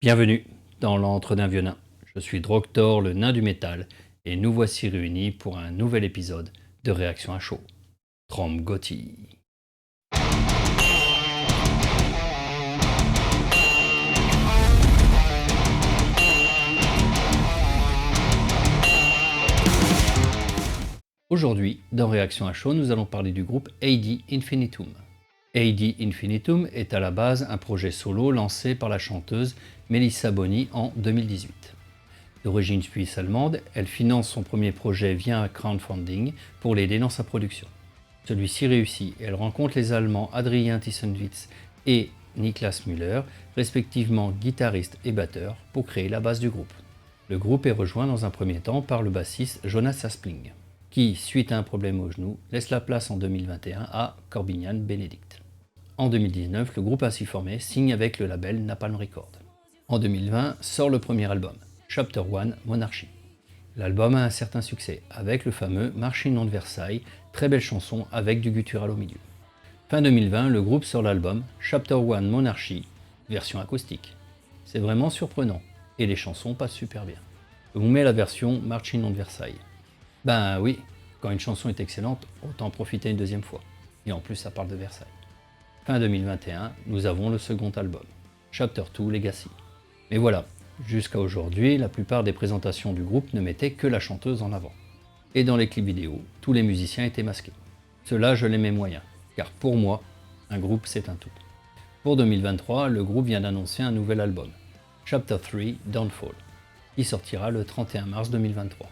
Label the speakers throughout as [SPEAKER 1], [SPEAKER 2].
[SPEAKER 1] Bienvenue dans l'antre d'un vieux nain. Je suis Droctor, le nain du métal, et nous voici réunis pour un nouvel épisode de Réaction à chaud. Tromgotti. Aujourd'hui, dans Réaction à chaud, nous allons parler du groupe AD Infinitum. AD Infinitum est à la base un projet solo lancé par la chanteuse Melissa Boni en 2018. D'origine suisse-allemande, elle finance son premier projet via un crowdfunding pour l'aider dans sa production. Celui-ci réussit et elle rencontre les Allemands Adrien Tissenwitz et Niklas Müller, respectivement guitariste et batteur, pour créer la base du groupe. Le groupe est rejoint dans un premier temps par le bassiste Jonas Aspling, qui, suite à un problème au genou, laisse la place en 2021 à Corbinian Benedict. En 2019, le groupe ainsi formé signe avec le label Napalm Records. En 2020, sort le premier album, Chapter 1 Monarchy. L'album a un certain succès, avec le fameux Marché non de Versailles, très belle chanson avec du guttural au milieu. Fin 2020, le groupe sort l'album Chapter 1 Monarchy, version acoustique. C'est vraiment surprenant, et les chansons passent super bien. Je vous mets la version Marché non de Versailles. Ben oui, quand une chanson est excellente, autant en profiter une deuxième fois. Et en plus, ça parle de Versailles. Fin 2021, nous avons le second album, Chapter 2 Legacy. Mais voilà, jusqu'à aujourd'hui, la plupart des présentations du groupe ne mettaient que la chanteuse en avant. Et dans les clips vidéo, tous les musiciens étaient masqués. Cela, je les mets moyen, car pour moi, un groupe c'est un tout. Pour 2023, le groupe vient d'annoncer un nouvel album, Chapter 3 Downfall, qui sortira le 31 mars 2023.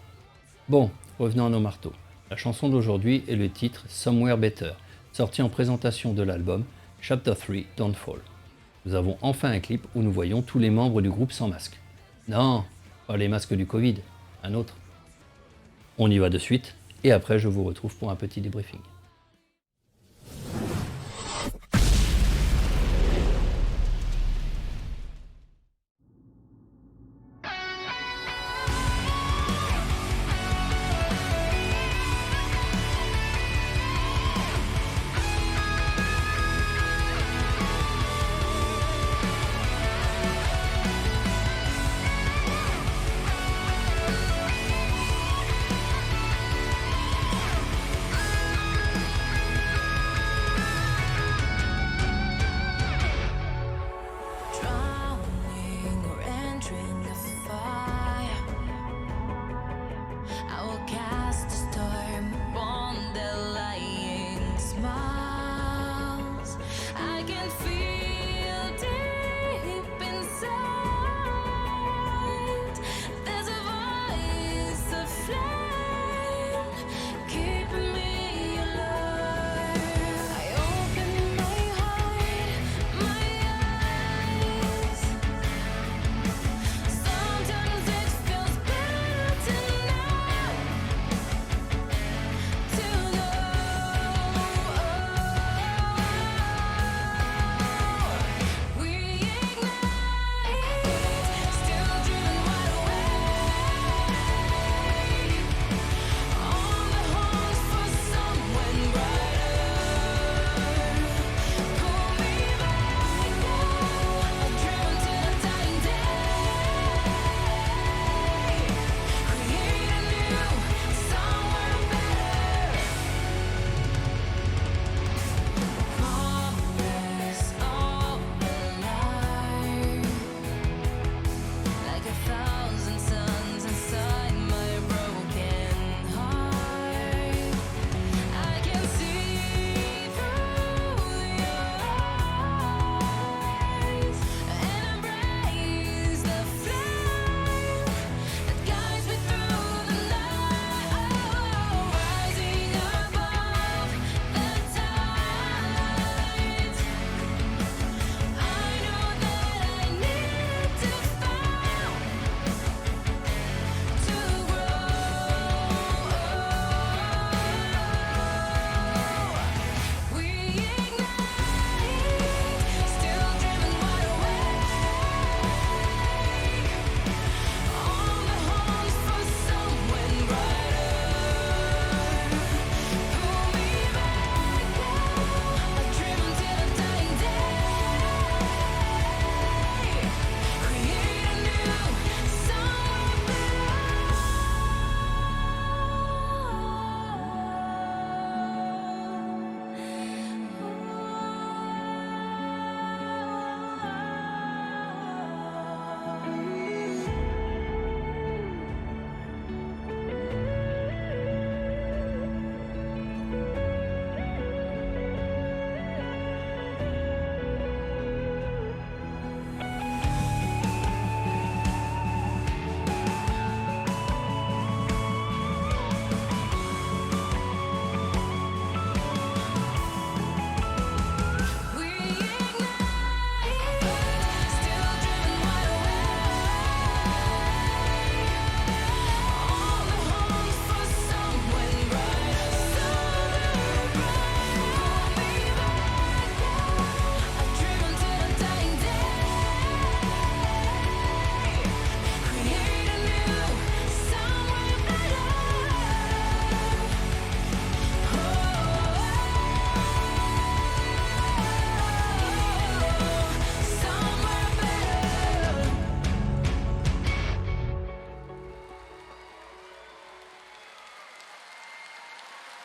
[SPEAKER 1] Bon, revenons à nos marteaux. La chanson d'aujourd'hui est le titre Somewhere Better, sorti en présentation de l'album Chapter 3 Downfall. Nous avons enfin un clip où nous voyons tous les membres du groupe sans masque. Non, pas les masques du Covid, un autre. On y va de suite, et après je vous retrouve pour un petit débriefing.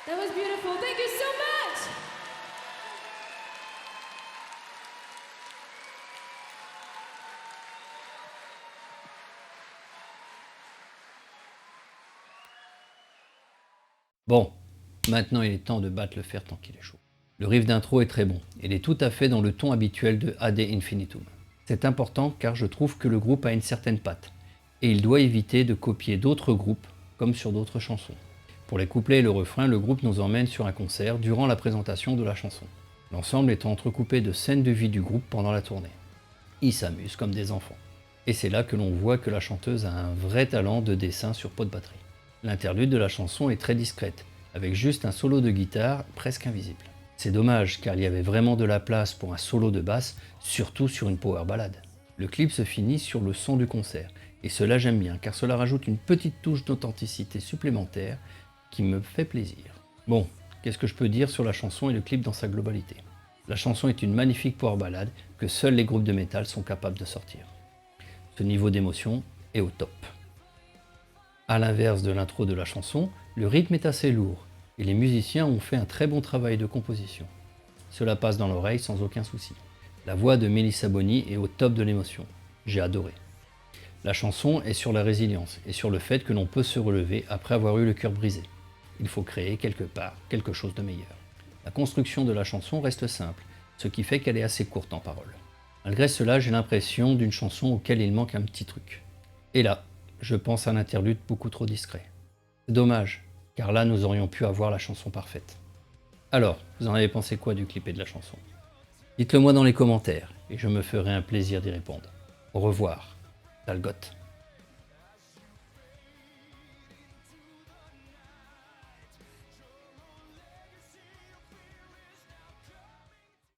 [SPEAKER 2] That was beautiful. Thank you so much.
[SPEAKER 1] Bon, maintenant il est temps de battre le fer tant qu'il est chaud. Le riff d'intro est très bon, il est tout à fait dans le ton habituel de Ad Infinitum. C'est important car je trouve que le groupe a une certaine patte, et il doit éviter de copier d'autres groupes, comme sur d'autres chansons. Pour les couplets et le refrain, le groupe nous emmène sur un concert durant la présentation de la chanson. L'ensemble étant entrecoupé de scènes de vie du groupe pendant la tournée. Ils s'amusent comme des enfants. Et c'est là que l'on voit que la chanteuse a un vrai talent de dessin sur pot de batterie. L'interlude de la chanson est très discrète, avec juste un solo de guitare presque invisible. C'est dommage car il y avait vraiment de la place pour un solo de basse, surtout sur une power ballade. Le clip se finit sur le son du concert, et cela j'aime bien car cela rajoute une petite touche d'authenticité supplémentaire qui me fait plaisir. Bon, qu'est-ce que je peux dire sur la chanson et le clip dans sa globalité? La chanson est une magnifique power ballade que seuls les groupes de métal sont capables de sortir. Ce niveau d'émotion est au top. A l'inverse de l'intro de la chanson, le rythme est assez lourd et les musiciens ont fait un très bon travail de composition. Cela passe dans l'oreille sans aucun souci. La voix de Melissa Boni est au top de l'émotion. J'ai adoré. La chanson est sur la résilience et sur le fait que l'on peut se relever après avoir eu le cœur brisé. Il faut créer quelque part quelque chose de meilleur. La construction de la chanson reste simple, ce qui fait qu'elle est assez courte en paroles. Malgré cela, j'ai l'impression d'une chanson auquel il manque un petit truc. Et là, je pense à un interlude beaucoup trop discret. C'est dommage, car là nous aurions pu avoir la chanson parfaite. Alors, vous en avez pensé quoi du clip et de la chanson? Dites-le moi dans les commentaires, et je me ferai un plaisir d'y répondre. Au revoir, Talgot.